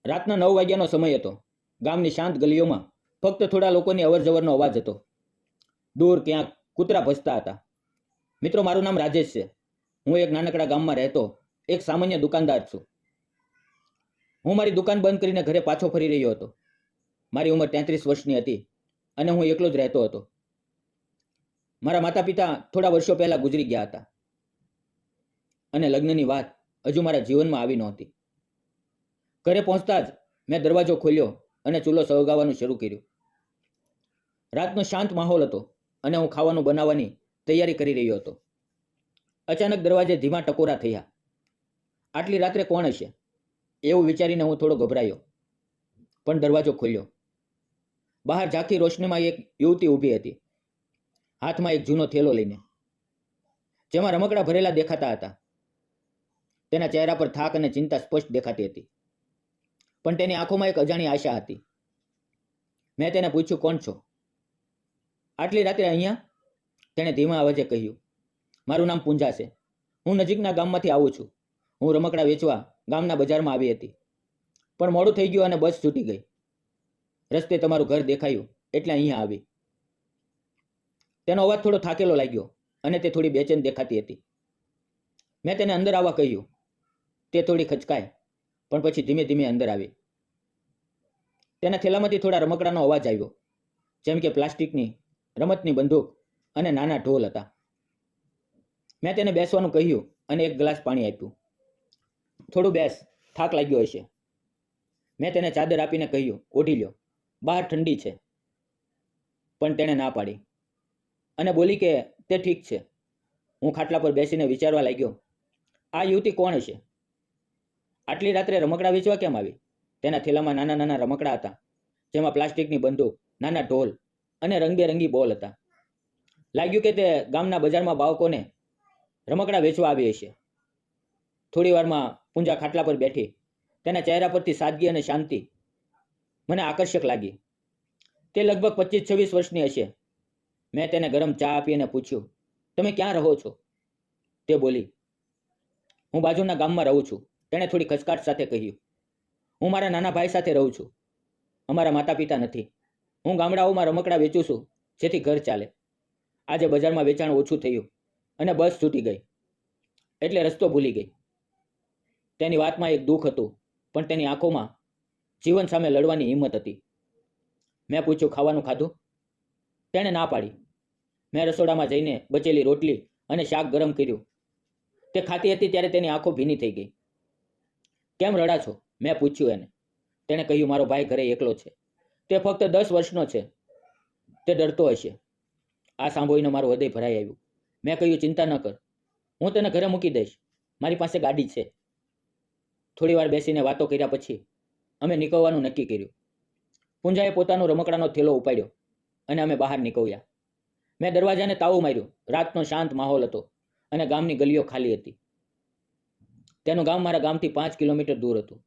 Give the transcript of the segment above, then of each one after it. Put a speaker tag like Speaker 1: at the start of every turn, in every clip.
Speaker 1: રાતના 9 વાગ્યાનો સમય હતો. ગામની શાંત ગલીઓમાં ફક્ત થોડા લોકોની અવરજવરનો અવાજ હતો. દૂર ક્યાંક કૂતરા ભસતા હતા. મિત્રો, મારું નામ રાજેશ છે. હું એક નાનકડા ગામમાં રહેતો એક સામાન્ય દુકાનદાર છું. હું મારી દુકાન બંધ કરીને ઘરે પાછો ફરી રહ્યો હતો. મારી ઉંમર 33 વર્ષની હતી અને હું એકલો જ રહેતો હતો. મારા માતા પિતા થોડા વર્ષો પહેલા ગુજરી ગયા હતા અને લગ્નની વાત હજુ મારા જીવનમાં આવી નહોતી. ઘરે પહોંચતા જ મેં દરવાજો ખોલ્યો અને ચૂલો સળગાવવાનું શરૂ કર્યું. રાતનો શાંત માહોલ હતો અને હું ખાવાનું બનાવવાની તૈયારી કરી રહ્યો હતો. અચાનક દરવાજે ધીમા ટકોરા થયા. આટલી રાત્રે કોણ હશે એવું વિચારીને હું થોડો ગભરાયો, પણ દરવાજો ખોલ્યો. બહાર ઝાંખી રોશનીમાં એક યુવતી ઊભી હતી, હાથમાં એક જૂનો થેલો લઈને, જેમાં રમકડા ભરેલા દેખાતા હતા. તેના ચહેરા પર થાક અને ચિંતા સ્પષ્ટ દેખાતી હતી, પણ તેની આંખોમાં એક અજાણી આશા હતી. મેં તેને પૂછ્યું, કોણ છો? આટલી રાત્રે અહીંયા? તેણે ધીમા અવાજે કહ્યું, મારું નામ પૂંજા છે. હું નજીકના ગામમાંથી આવું છું. હું રમકડા વેચવા ગામના બજારમાં આવી હતી, પણ મોડું થઈ ગયું અને બસ છૂટી ગઈ. રસ્તે તમારું ઘર દેખાયું એટલે અહીંયા આવી. તેનો અવાજ થોડો થાકેલો લાગ્યો અને તે થોડી બેચેન દેખાતી હતી. મેં તેને અંદર આવવા કહ્યું. તે થોડી ખચકાય, પણ પછી ધીમે ધીમે અંદર આવી. તેના થેલામાંથી થોડા રમકડાનો અવાજ આવ્યો, જેમ કે પ્લાસ્ટિકની રમતની બંદૂક અને નાના ઢોલ હતા. મેં તેને બેસવાનું કહ્યું અને એક ગ્લાસ પાણી આપ્યું. થોડું બેસ, થાક લાગ્યો હશે. મેં તેને ચાદર આપીને કહ્યું, ઓઢી લ્યો, બહાર ઠંડી છે. પણ તેણે ના પાડી અને બોલી કે તે ઠીક છે. હું ખાટલા પર બેસીને વિચારવા લાગ્યો, આ યુવતી કોણ હશે? આટલી રાત્રે રમકડા વેચવા કેમ આવી? તેના થેલામાં નાના નાના રમકડા હતા, જેમાં પ્લાસ્ટિકની બંદૂક, નાના ઢોલ અને રંગબેરંગી બોલ હતા. લાગ્યું કે તે ગામના બજારમાં બાળકોને રમકડા વેચવા આવી હશે. થોડી વારમાં પૂંજા ખાટલા પર બેઠી. તેના ચહેરા પરથી સાદગી અને શાંતિ મને આકર્ષક લાગી. તે લગભગ 25-26 વર્ષની હશે. મેં તેને ગરમ ચા આપી અને પૂછ્યું, તમે ક્યાં રહો છો? તે બોલી, હું બાજુના ગામમાં રહું છું. તેણે થોડી ખચકાટ સાથે કહ્યું, હું મારા નાના ભાઈ સાથે રહું છું. અમારા માતા પિતા નથી. હું ગામડાઓમાં રમકડા વેચું છું, જેથી ઘર ચાલે. આજે બજારમાં વેચાણ ઓછું થયું અને બસ છૂટી ગઈ, એટલે રસ્તો ભૂલી ગઈ. તેની વાતમાં એક દુઃખ હતું, પણ તેની આંખોમાં જીવન સામે લડવાની હિંમત હતી. મેં પૂછ્યું, ખાવાનું ખાધું? તેણે ના પાડી. મેં રસોડામાં જઈને બચેલી રોટલી અને શાક ગરમ કર્યું. તે ખાતી હતી ત્યારે તેની આંખો ભીની થઈ ગઈ. કેમ રડા છો? મેં પૂછ્યું એને. તેણે કહ્યું, મારો ભાઈ ઘરે એકલો છે. તે ફક્ત 10 વર્ષનો છે. તે ડરતો હશે. આ સાંભળીને મારું હૃદય ભરાઈ આવ્યું. મેં કહ્યું, ચિંતા ન કર, હું તને ઘરે મૂકી દઈશ. મારી પાસે ગાડી છે. થોડી વાર બેસીને વાતો કર્યા પછી અમે નીકળવાનું નક્કી કર્યું. પૂંજાએ પોતાનો રમકડાનો થેલો ઉપાડ્યો અને અમે બહાર નીકળ્યા. મેં દરવાજાને તાળું માર્યું. રાતનો શાંત માહોલ હતો અને ગામની ગલીઓ ખાલી હતી. તેનું ગામ મારા ગામથી 5 કિલોમીટર દૂર હતું.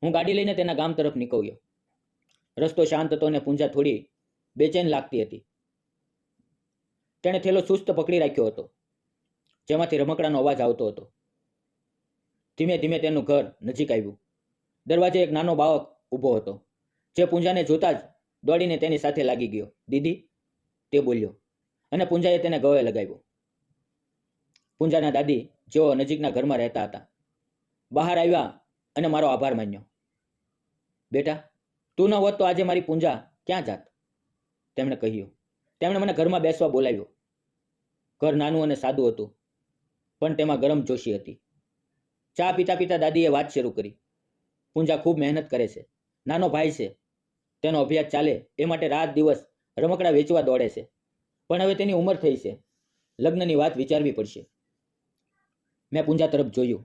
Speaker 1: હું ગાડી લઈને તેના ગામ તરફ નીકળ્યો. રસ્તો શાંત હતો અને પૂંજા થોડી બેચેન લાગતી હતી. તેણે થેલો ચુસ્ત પકડી રાખ્યો હતો, જેમાંથી રમકડાનો અવાજ આવતો હતો. ધીમે ધીમે તેનું ઘર નજીક આવ્યું. દરવાજે એક નાનો બાળક ઊભો હતો, જે પૂંજાને જોતા જ દોડીને તેની સાથે લાગી ગયો. દીદી, તે બોલ્યો અને પૂંજાએ તેને ગળે લગાવ્યો. પૂંજાના દાદી, જેઓ નજીકના ઘરમાં રહેતા હતા, બહાર આવ્યા અને મારો આભાર માન્યો. બેટા, તું ન હોત તો આજે મારી પૂંજા ક્યાં જાત? તેમણે કહ્યું. તેમણે મને ઘરમાં બેસવા બોલાવ્યો. ઘર નાનું અને સાદું હતું, પણ તેમાં ગરમ જોશી હતી. ચા પીતા પીતા દાદીએ વાત શરૂ કરી. પૂંજા ખૂબ મહેનત કરે છે. નાનો ભાઈ છે. તેનો અભ્યાસ ચાલે એ માટે રાત દિવસ રમકડા વેચવા દોડે છે. પણ હવે તેની ઉંમર થઈ છે. લગ્નની વાત વિચારવી પડશે. મેં પૂંજા તરફ જોયું.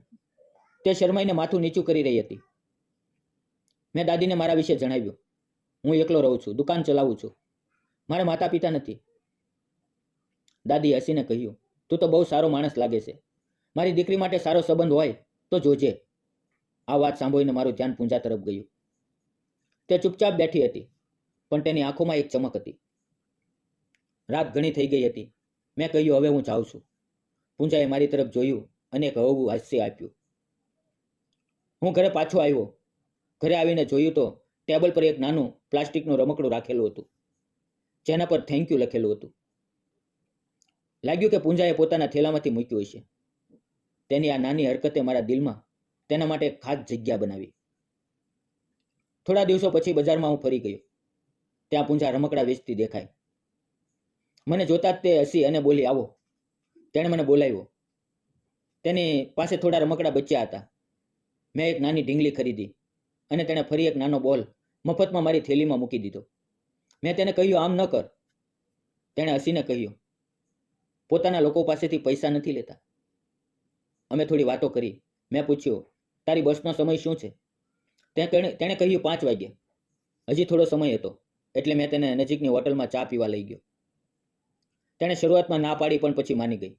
Speaker 1: તે શરમાઈને માથું નીચું કરી રહી હતી. મેં દાદીને મારા વિશે જણાવ્યું. હું એકલો રહું છું, દુકાન ચલાવું છું. મારા માતા પિતા નથી. દાદી હસીને કહ્યું, તું તો બહુ સારો માણસ લાગે છે. મારી દીકરી માટે સારો સંબંધ હોય તો જોજે. આ વાત સાંભળીને મારું ધ્યાન પૂંજા તરફ ગયું. તે ચૂપચાપ બેઠી હતી, પણ તેની આંખોમાં એક ચમક હતી. રાત ઘણી થઈ ગઈ હતી. મેં કહ્યું, હવે હું જાઉં છું. પૂંજાએ મારી તરફ જોયું અને એક હળવું હાસ્ય આપ્યું. હું ઘરે પાછો આવ્યો. ઘરે આવીને જોયું તો ટેબલ પર એક નાનું પ્લાસ્ટિકનું રમકડું રાખેલું હતું, જેના પર થેન્ક યુ લખેલું હતું. લાગ્યું કે પૂંજાએ પોતાના થેલામાંથી મૂક્યું હશે. તેની આ નાની હરકતે મારા દિલમાં તેના માટે એક ખાસ જગ્યા બનાવી. થોડા દિવસો પછી બજારમાં હું ફરી ગયો. ત્યાં પૂંજા રમકડા વેચતી દેખાય. મને જોતા જ તે હસી અને બોલી, આવો. તેણે મને બોલાવ્યો. તેની પાસે થોડા રમકડા બચ્યા હતા. મેં એક નાની ઢીંગલી ખરીદી અને તેણે ફરી એક નાનો બોલ મફતમાં મારી થેલીમાં મૂકી દીધો. મેં તેને કહ્યું, આમ ન કર. તેણે હસીને કહ્યું, પોતાના લોકો પાસેથી પૈસા નથી લેતા. અમે થોડી વાતો કરી. મેં પૂછ્યું, તારી બસનો સમય શું છે? તેણે કહ્યું 5 વાગ્યે. હજી થોડો સમય હતો એટલે મેં તેને નજીકની હોટલમાં ચા પીવા લઈ ગયો. તેણે શરૂઆતમાં ના પાડી પણ પછી માની ગઈ.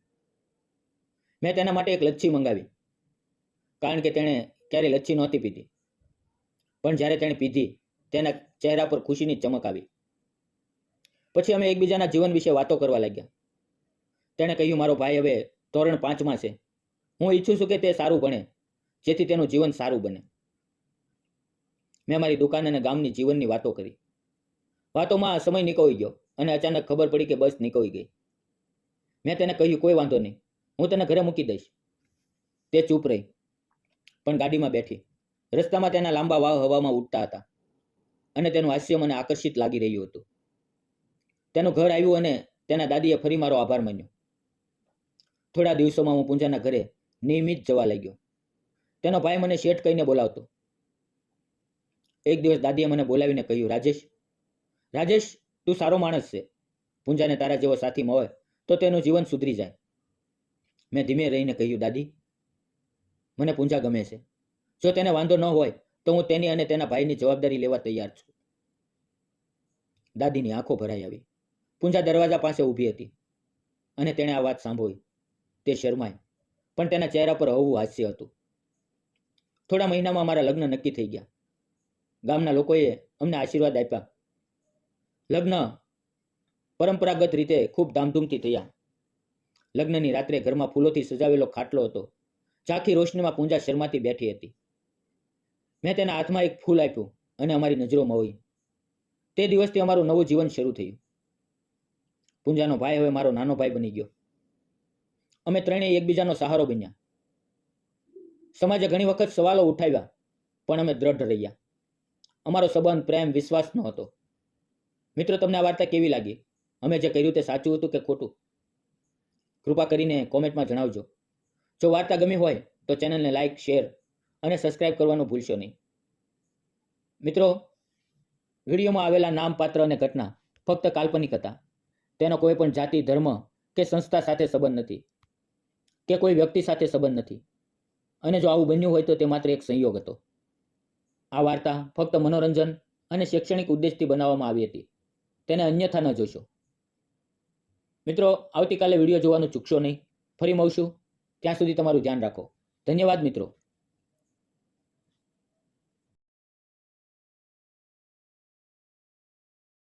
Speaker 1: મેં તેના માટે એક લચ્છી મંગાવી, કારણ કે તેણે ક્યારેય લચ્છી નહોતી પીધી. પણ જ્યારે તેણે પીધી, તેના ચહેરા પર ખુશીની ચમક આવી. પછી અમે એકબીજાના જીવન વિશે વાતો કરવા લાગ્યા. તેણે કહ્યું, મારો ભાઈ હવે ધોરણ 5માં છે. હું ઈચ્છું છું કે તે સારું ભણે, જેથી તેનું જીવન સારું બને. મેં મારી દુકાન અને ગામની જીવનની વાતો કરી. વાતોમાં સમય નીકળી ગયો અને અચાનક ખબર પડી કે બસ નીકળી ગઈ. મેં તેને કહ્યું, કોઈ વાંધો નહીં, હું તને ઘરે મૂકી દઈશ. તે ચૂપ રહી, પણ ગાડીમાં બેઠી. રસ્તામાં તેના લાંબા વાળ હવામાં ઉડતા હતા અને તેનું હાસ્ય મને આકર્ષિત લાગી રહ્યું હતું. તેનું ઘર આવ્યું અને તેના દાદીએ ફરી મારો આભાર માન્યો. થોડા દિવસોમાં હું પૂંજાના ઘરે નિયમિત જવા લાગ્યો. તેનો ભાઈ મને શેઠ કહીને બોલાવતો. એક દિવસ દાદીએ મને બોલાવીને કહ્યું, રાજેશ, તું સારો માણસ છે. પૂંજાને તારા જેવો સાથી મળે તો તેનું જીવન સુધરી જાય. મેં ધીમે રહીને કહ્યું, દાદી, મને પૂંજા ગમે છે. જો તેને વાંધો ન હોય તો હું તેની અને તેના ભાઈની જવાબદારી લેવા તૈયાર છું. દાદીની આંખો ભરાઈ આવી. પૂંજા દરવાજા પાસે ઊભી હતી અને તેણે આ વાત સાંભળી. તે શરમાઈ, પણ તેના ચહેરા પર હળવું હાસ્ય હતું. થોડા મહિનામાં મારા લગ્ન નક્કી થઈ ગયા. ગામના લોકોએ અમને આશીર્વાદ આપ્યા. લગ્ન પરંપરાગત રીતે ખૂબ ધામધૂમથી થયા. લગ્નની રાત્રે ઘરમાં ફૂલોથી સજાવેલો ખાટલો હતો. ઝાંખી રોશનીમાં પૂંજા શરમાતી બેઠી હતી. મેં તેના હાથમાં એક ફૂલ આપ્યું અને અમારી નજરો મળી. તે દિવસથી અમારું નવું જીવન શરૂ થયું. પૂંજાનો ભાઈ હવે મારો નાનો ભાઈ બની ગયો. અમે ત્રણેય એકબીજાનો સહારો બન્યા. સમાજે ઘણી વખત સવાલો ઉઠાવ્યા, પણ અમે દ્રઢ રહ્યા. અમારો સંબંધ પ્રેમ વિશ્વાસનો હતો. મિત્રો, તમને આ વાર્તા કેવી લાગી? અમે જે કર્યું તે સાચું હતું કે ખોટું? કૃપા કરીને કોમેન્ટમાં જણાવજો. જો વાર્તા ગમી હોય તો ચેનલને લાઇક, શેર અને સબસ્ક્રાઇબ કરવાનું ભૂલશો નહીં. મિત્રો, વિડીયોમાં આવેલા નામ, પાત્ર અને ઘટના ફક્ત કાલ્પનિક હતા. તેનો કોઈ પણ જાતિ, ધર્મ કે સંસ્થા સાથે સંબંધ નથી કે કોઈ વ્યક્તિ સાથે સંબંધ નથી. અને જો આવું બન્યું હોય તો તે માત્ર એક સંયોગ હતો. આ વાર્તા ફક્ત મનોરંજન અને શૈક્ષણિક ઉદ્દેશથી બનાવવામાં આવી હતી. તેને અન્યથા ન જોશો. મિત્રો, આવતીકાલે વિડીયો જોવાનું ચૂકશો નહીં. ફરી મળશું. ત્યાં સુધી તમારું ધ્યાન રાખો. ધન્યવાદ મિત્રો.